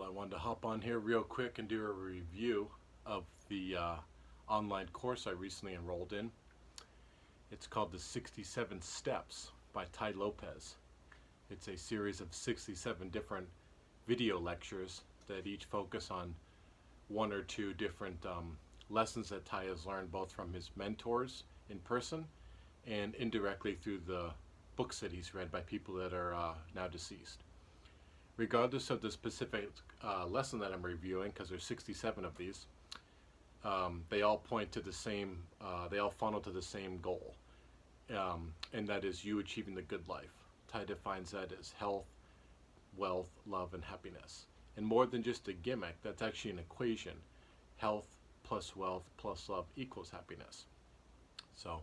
Well, I wanted to hop on here real quick and do a review of the online course I recently enrolled in. It's called the 67 Steps by Tai Lopez. It's a series of 67 different video lectures that each focus on one or two different lessons that Tai has learned both from his mentors in person and indirectly through the books that he's read by people that are now deceased. Regardless of the specific lesson that I'm reviewing, because there's 67 of these, they all point to the same, they all funnel to the same goal, and that is you achieving the good life. Tai defines that as health, wealth, love, and happiness. And more than just a gimmick, that's actually an equation. Health plus wealth plus love equals happiness. So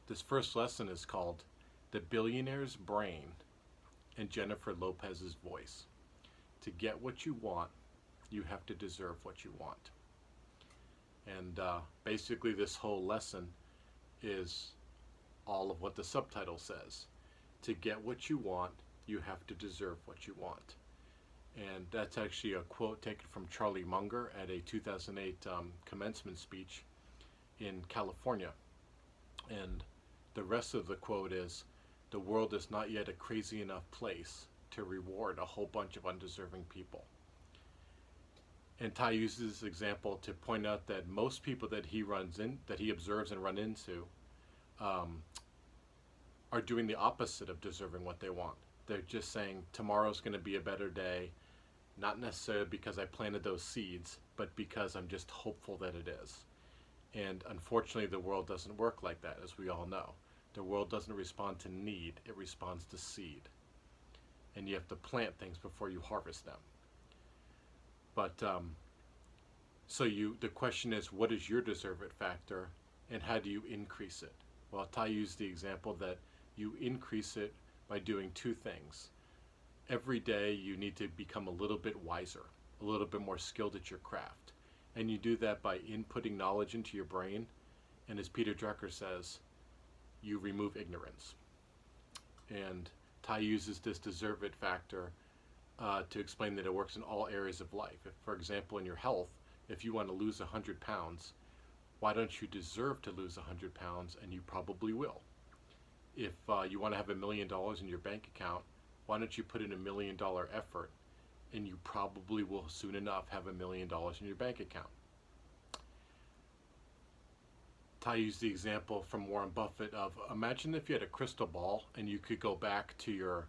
this first lesson is called The Billionaire's Brain and Jennifer Lopez's Voice. To get what you want, you have to deserve what you want. And basically this whole lesson is all of what the subtitle says. To get what you want, you have to deserve what you want. And that's actually a quote taken from Charlie Munger at a 2008 commencement speech in California. And the rest of the quote is, "The world is not yet a crazy enough place to reward a whole bunch of undeserving people." And Tai uses this example to point out that most people that he observes and run into are doing the opposite of deserving what they want. They're just saying tomorrow's going to be a better day, not necessarily because I planted those seeds, but because I'm just hopeful that it is. And unfortunately, the world doesn't work like that, as we all know. The world doesn't respond to need, it responds to seed. And you have to plant things before you harvest them. But the question is, what is your deserve it factor and how do you increase it? Well, Tai used the example that you increase it by doing two things. Every day you need to become a little bit wiser, a little bit more skilled at your craft. And you do that by inputting knowledge into your brain. And as Peter Drucker says, you remove ignorance. And Tai uses this deserve it factor to explain that it works in all areas of life. If, for example, in your health, if you want to lose 100 pounds, why don't you deserve to lose 100 pounds? And you probably will. If you want to have $1 million in your bank account, why don't you put in $1 million effort? And you probably will soon enough have $1 million in your bank account. Tai used the example from Warren Buffett of, imagine if you had a crystal ball and you could go back to your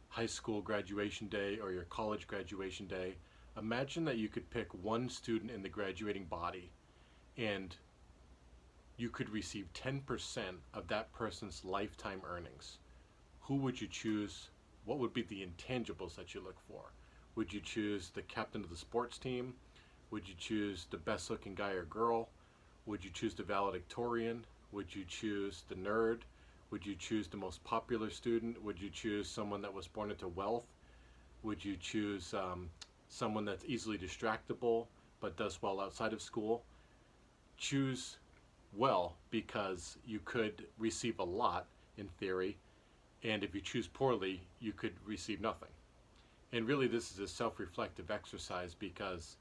high school graduation day or your college graduation day. Imagine that you could pick one student in the graduating body and you could receive 10% of that person's lifetime earnings. Who would you choose? What would be the intangibles that you look for? Would you choose the captain of the sports team? Would you choose the best looking guy or girl? Would you choose the valedictorian? Would you choose the nerd? Would you choose the most popular student? Would you choose someone that was born into wealth? Would you choose someone that's easily distractible but does well outside of school? Choose well, because you could receive a lot in theory, and if you choose poorly, you could receive nothing. And really this is a self-reflective exercise, because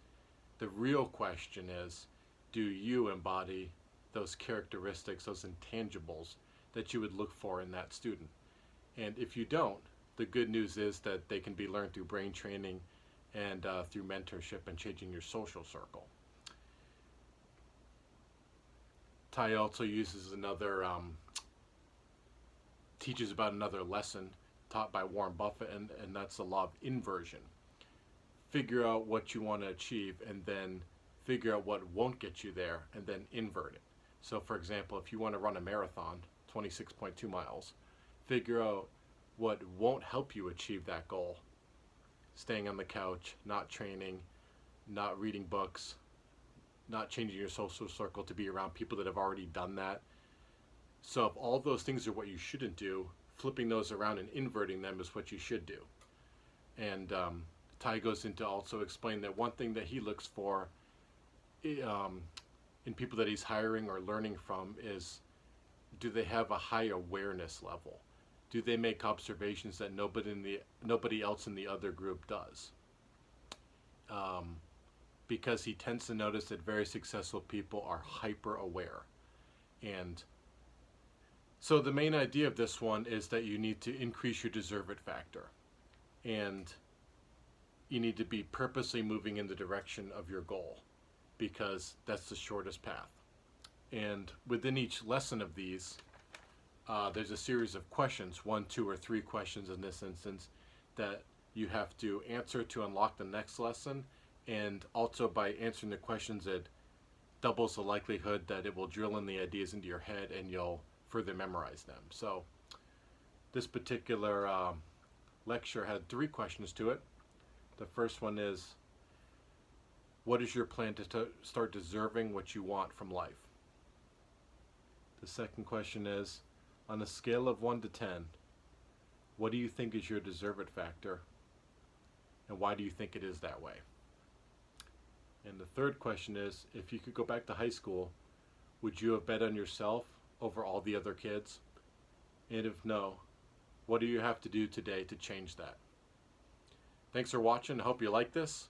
the real question is, do you embody those characteristics, those intangibles that you would look for in that student? And if you don't, the good news is that they can be learned through brain training and through mentorship and changing your social circle. Tai also uses teaches about another lesson taught by Warren Buffett, and that's the law of inversion. Figure out what you want to achieve and then figure out what won't get you there and then invert it. So for example, if you want to run a marathon, 26.2 miles, figure out what won't help you achieve that goal. Staying on the couch, not training, not reading books, not changing your social circle to be around people that have already done that. So if all those things are what you shouldn't do, flipping those around and inverting them is what you should do. And Tai goes into also explain that one thing that he looks for in people that he's hiring or learning from is, do they have a high awareness level? Do they make observations that nobody else in the other group does? because he tends to notice that very successful people are hyper aware. And so the main idea of this one is that you need to increase your deserve it factor. And you need to be purposely moving in the direction of your goal, because that's the shortest path. And within each lesson of these, there's a series of questions, 1, 2, or 3 questions in this instance, that you have to answer to unlock the next lesson. And also by answering the questions, it doubles the likelihood that it will drill in the ideas into your head and you'll further memorize them. So this particular lecture had 3 questions to it. The first one is, what is your plan to start deserving what you want from life? The second question is, on a scale of 1 to 10, what do you think is your deserve it factor? And why do you think it is that way? And the third question is, if you could go back to high school, would you have bet on yourself over all the other kids? And if no, what do you have to do today to change that? Thanks for watching. I hope you like this.